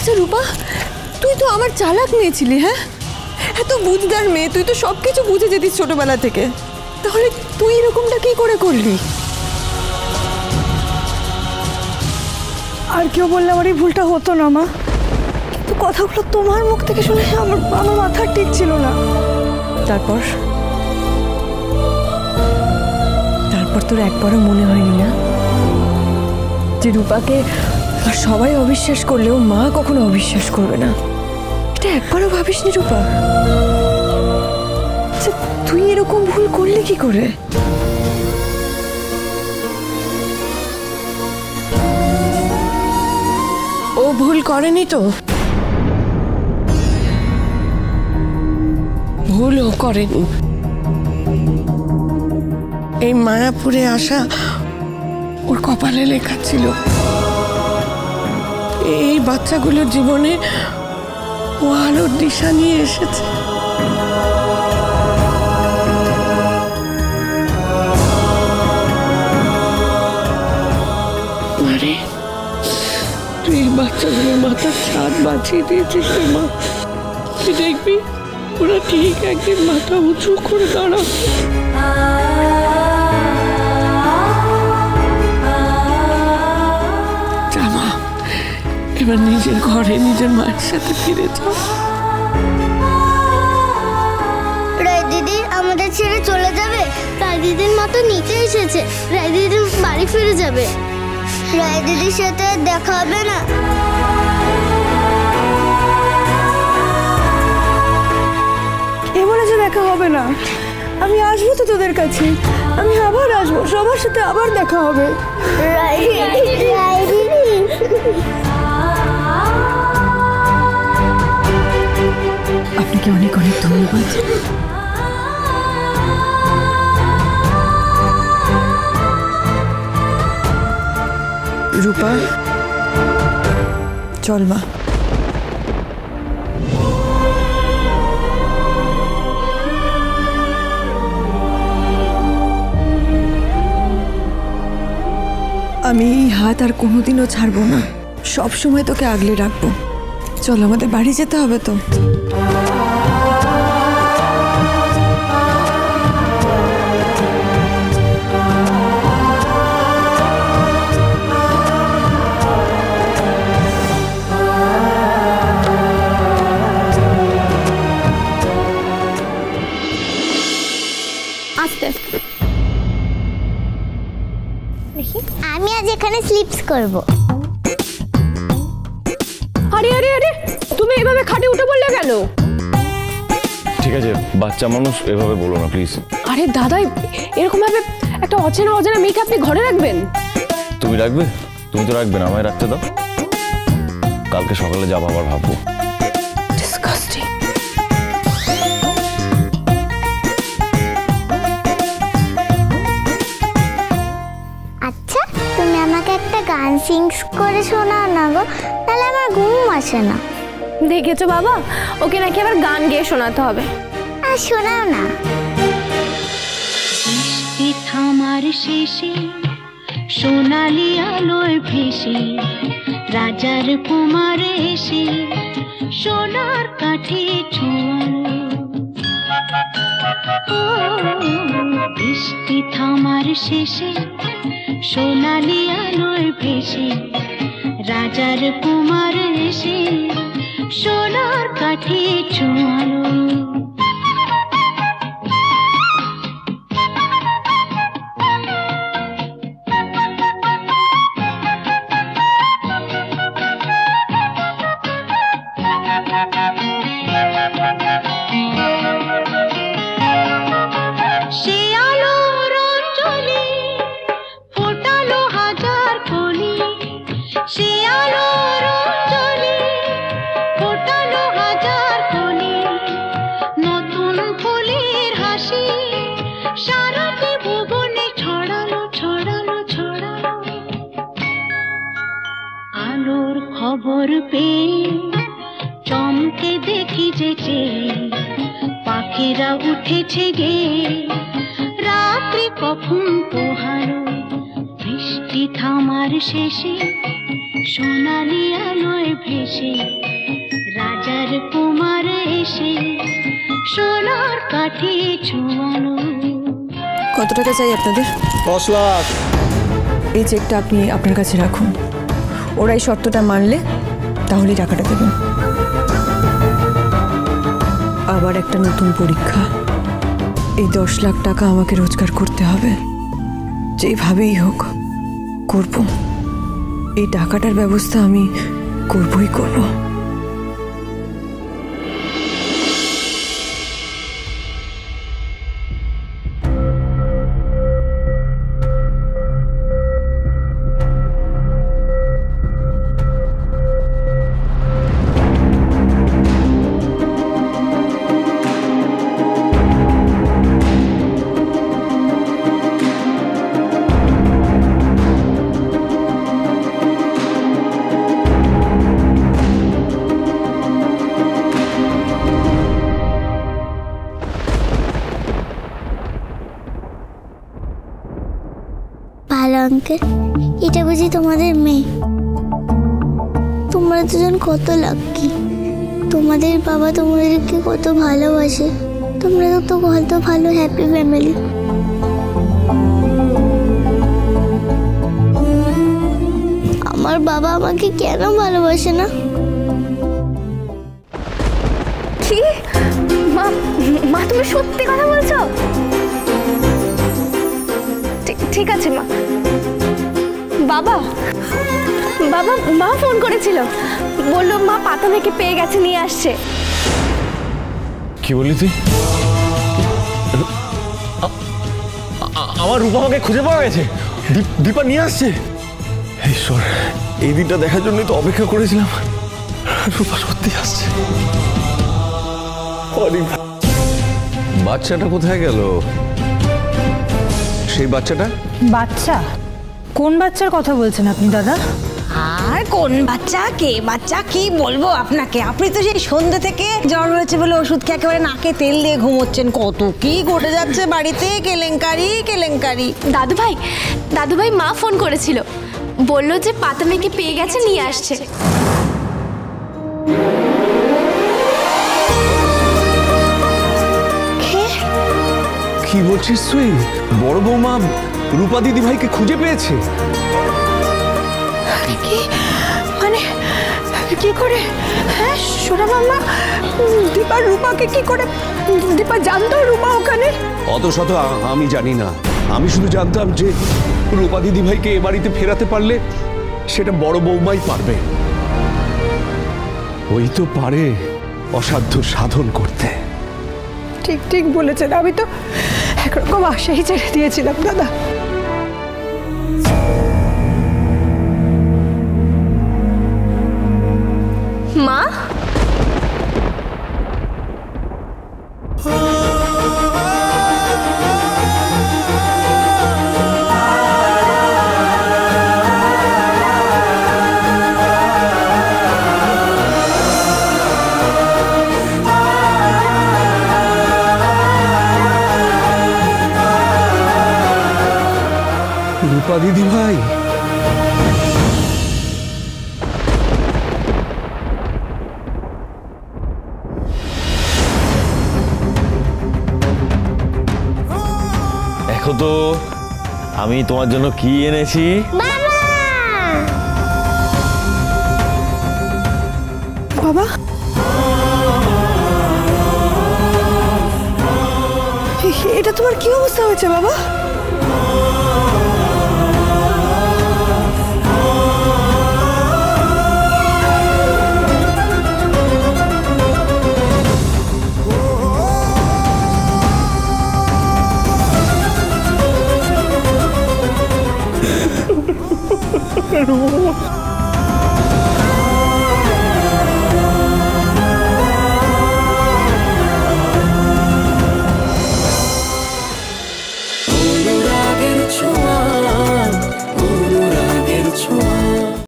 আচ্ছা রূপা, তুই তো আমার চালাক মেয়ে ছিলি। হ্যাঁ, এত বুঝদার মেয়ে, তুই তো সবকিছু বুঝে যেতিস ছোটবেলা থেকে। তাহলে তুই এরকমটা কি করে করলি? আর কেউ বললে আমার এই ভুলটা হতো না মা, কিন্তু কথাগুলো তোমার মুখ থেকে শুনে আমার মাথা ঠিক ছিল না। তারপর তোর একবারও মনে হয়নি না যে রূপাকে সবাই অবিশ্বাস করলেও মা কখনো অবিশ্বাস করবে না? এটা একবারও ভাবিসনি রূপা? তুই এরকম ভুল করলি কি করে? ও ভুল করেনি তো? ভুলও করেনি। এই মায়াপুরে আসা ওর কপালে লেখা ছিল। এই বাচ্চাগুলোর জীবনে ও আলোর দিশা নিয়ে এসেছে। আরে তুই এই বাচ্চাগুলোর মাথার ছাদ বাঁচিয়ে দিয়েছিস রে মা। তুই দেখবি ওরা ঠিক একদিন মাথা উঁচু করে দাঁড়াবে। এবার নিজের ঘরে নিজের মায়ের সাথে ফিরে যাও। রায় দিদি আমাদের ছেড়ে চলে যাবে? রায় দিদির মা তো নিচে এসেছে, রায় দিদি বাড়ি ফিরে যাবে। রায় দিদির সাথে দেখা হবে না? কে বলেছে দেখা হবে না? আমি আসবো তো তোদের কাছে, আমি আবার আসবো, সবার সাথে আবার দেখা হবে। রায় দিদি আপনাকে অনেক অনেক ধন্যবাদ। রূপা চল মা। আমি এই হাত আর কোনোদিনও ছাড়বো না, সব সময় তোকে আগলে রাখবো। চল, আমাদের বাড়ি যেতে হবে তো। আমি আজ এখানে স্লিপস করব। আরে আরে আরে, তুমি এভাবে খাটে উঠে পড়লে কেন? ঠিক আছে, বাচ্চা মানুষ, এভাবে বলো না প্লিজ। আরে দাদা, এরকম ভাবে একটা অচেনা মেয়েকে আপনি ঘরে রাখবেন? তুমি রাখবে? তুমি তো রাখবে না, আমায় রাখতে দাও। কালকে সকালে যাবো, আবার ভাববো। ডিসকাস্টিং। আচ্ছা, তুমি আমাকে একটা গান সিংস করে শোনাও না গো, তাহলে আমার ঘুম আসে না। দেখেছো বাবা, ওকে নাকি আবার গান গেয়ে শোনাতে হবে। আর শোনাও না। বৃষ্টি থামার শেষে সোনালি আলোয় ভেসে রাজার কুমার এসে সোনার কাঠে ছোঁয়ালো। বৃষ্টি থামার শেষে সোনালি আলোয় ভেসে রাজার কুমার এসে সোনার কাঠে ছোঁয়ালো। খবর পেয়ে চমকে দেখি যে পাখিরা উঠেছে গে, রাত্রি কখন পোহালো। বৃষ্টি থামার শেষে সোনালি আলোয় ভেসে রাজার কুমার এসে সোনার কাঠে ছোঁয়ানো। কত টাকা চাই আপনাদের? 10 লাখ। এই চেকটা আপনি আপনার কাছে রাখুন। ওরা এই শর্তটা মানলে তাহলেই টাকাটা দেবেন। আবার একটা নতুন পরীক্ষা। এই 10 লাখ টাকা আমাকে রোজগার করতে হবে, যেভাবেই হোক করব। এই টাকাটার ব্যবস্থা আমি করবই করব। ভালো আঙ্কেল, এটা বুঝি তোমাদের মেয়ে? তোমরা দুজন কত লাকি। তোমাদের বাবা তোমাদেরকে কত ভালোবাসে। তোমরা তো কত ভালো হ্যাপি ফ্যামিলি। আমার বাবা আমাকে কেন ভালোবাসে না? কি মা? মা তুমি সত্যি কথা বলছো? ঠিক আছে মা। বাবা বাবা মা ফোন করেছিল, বললো মা পাতা মেয়েকে পেয়ে গেছে, নিয়ে আসছে। কি বললি তুই? আমার রূপা আমাকে খুঁজে পাওয়া গেছে, দীপা নিয়ে আসছে। ঈশ্বর, এই দিনটা দেখার জন্যই তো অপেক্ষা করেছিলাম। রূপা সত্যি আসছে। বাচ্চাটা কোথায় গেল? সেই বাচ্চাটা? বাচ্চা? কোন বাচ্চার কথা বলছেন আপনি দাদা? আর কোন বাচ্চা, কে বাচ্চা, কি বলবো আপনাকে? আপনি তো সেই সন্ধ্যে থেকে জ্বর হয়েছে বলে ওষুধ খেয়ে একেবারে নাকে তেল দিয়ে ঘুমোচ্ছেন। কত কি ঘটে যাচ্ছে বাড়িতে, কেলেঙ্কারি কেলেঙ্কারি। দাদু ভাই মা ফোন করেছিল, বললো যে পাতা মেয়েকে পেয়ে গেছে, নিয়ে আসছে। কি বলছিস তুই? বড় বৌমা রূপা দিদি ভাইকে খুঁজে পেয়েছে? কি মানে কি করে? হ্যাঁ সোনা মাম্মা, দীপা রূপাকে কি করে? দীপা জানতো রূপা ওখানে? অত শত আমি জানি না। আমি শুধু জানতাম যে রূপা দিদি ভাইকে এ বাড়িতে ফেরাতে পারলে সেটা বড় বৌমাই পারবে। ওই তো পারে অসাধ্য সাধন করতে। ঠিক ঠিক বলেছেন। আমি তো একরকম আশাই ছেড়ে দিয়েছিলাম দাদা। মা, রূপা দিদি ভাই, দেখো তো আমি তোমার জন্য কি এনেছি। বাবা, এটা তোমার কি অবস্থা হয়েছে বাবা? রূপা